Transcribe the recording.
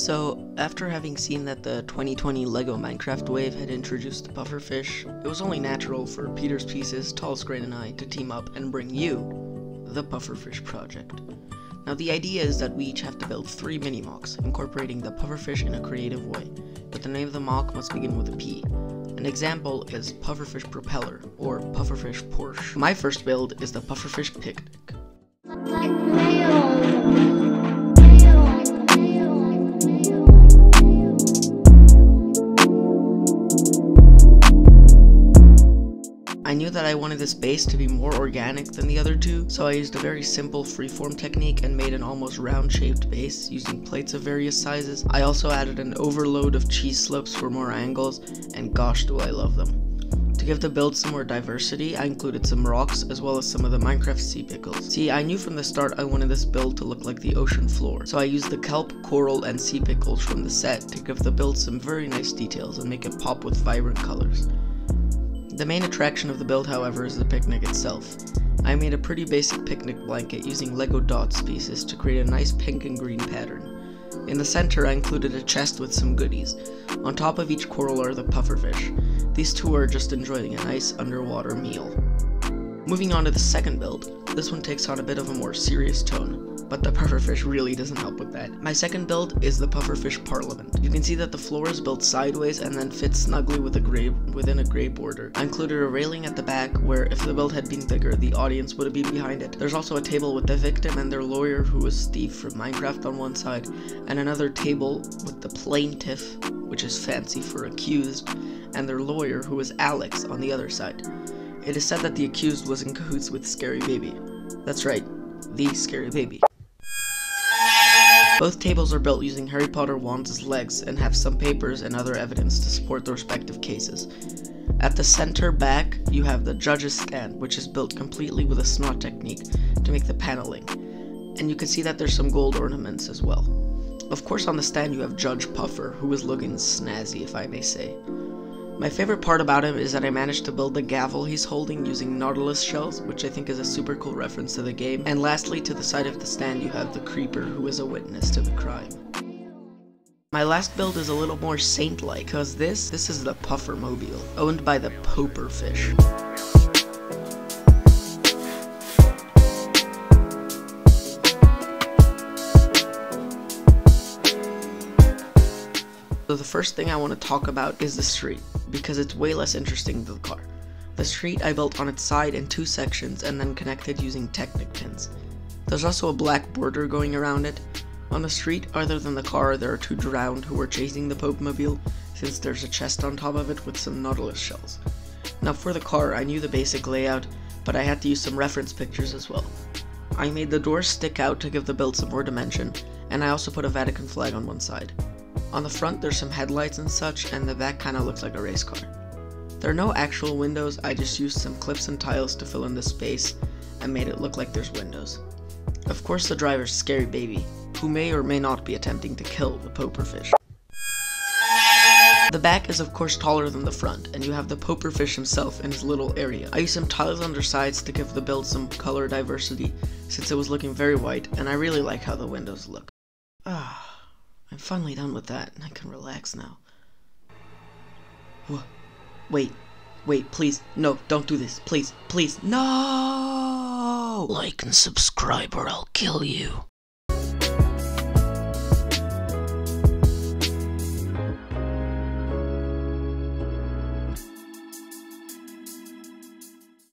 So, after having seen that the 2020 LEGO Minecraft wave had introduced the Pufferfish, it was only natural for Peter's Pieces, TallestGrain and I to team up and bring you the Pufferfish Project. Now the idea is that we each have to build 3 mini-MOCs, incorporating the Pufferfish in a creative way, but the name of the MOC must begin with a P. An example is Pufferfish Propeller, or Pufferfish Porsche. My first build is the Pufferfish Picnic. I knew that I wanted this base to be more organic than the other two, so I used a very simple freeform technique and made an almost round-shaped base using plates of various sizes. I also added an overload of cheese slopes for more angles, and gosh do I love them. To give the build some more diversity, I included some rocks as well as some of the Minecraft sea pickles. See, I knew from the start I wanted this build to look like the ocean floor, so I used the kelp, coral, and sea pickles from the set to give the build some very nice details and make it pop with vibrant colors. The main attraction of the build, however, is the picnic itself. I made a pretty basic picnic blanket using Lego dots pieces to create a nice pink and green pattern. In the center, I included a chest with some goodies. On top of each coral are the pufferfish. These two are just enjoying a nice underwater meal. Moving on to the second build, this one takes on a bit of a more serious tone, but the pufferfish really doesn't help with that. My second build is the Pufferfish Parliament. You can see that the floor is built sideways and then fits snugly within a gray border. I included a railing at the back where if the build had been bigger, the audience would have been behind it. There's also a table with the victim and their lawyer, who is Steve from Minecraft, on one side, and another table with the plaintiff, which is fancy for accused, and their lawyer, who is Alex, on the other side. It is said that the accused was in cahoots with Scary Baby. That's right, the Scary Baby. Both tables are built using Harry Potter wands as legs and have some papers and other evidence to support the respective cases. At the center back, you have the judge's stand, which is built completely with a snot technique to make the paneling. And you can see that there's some gold ornaments as well. Of course, on the stand you have Judge Puffer, who is looking snazzy, if I may say. My favorite part about him is that I managed to build the gavel he's holding using nautilus shells, which I think is a super cool reference to the game. And lastly, to the side of the stand you have the creeper, who is a witness to the crime. My last build is a little more saint-like, because this is the Puffermobile, owned by the Pufferfish. So the first thing I want to talk about is the street, because it's way less interesting than the car. The street I built on its side in 2 sections and then connected using Technic pins. There's also a black border going around it. On the street, other than the car, there are 2 drowned who are chasing the Puffermobile, since there's a chest on top of it with some nautilus shells. Now for the car, I knew the basic layout, but I had to use some reference pictures as well. I made the doors stick out to give the build some more dimension, and I also put a Vatican flag on one side. On the front there's some headlights and such, and the back kinda looks like a race car. There are no actual windows, I just used some clips and tiles to fill in the space and made it look like there's windows. Of course the driver's Scary Baby, who may or may not be attempting to kill the Pufferfish. The back is of course taller than the front, and you have the Pufferfish himself in his little area. I used some tiles on their sides to give the build some color diversity, since it was looking very white, and I really like how the windows look. I'm finally done with that, and I can relax now. Wait, please, no, don't do this, please, no! Like and subscribe or I'll kill you.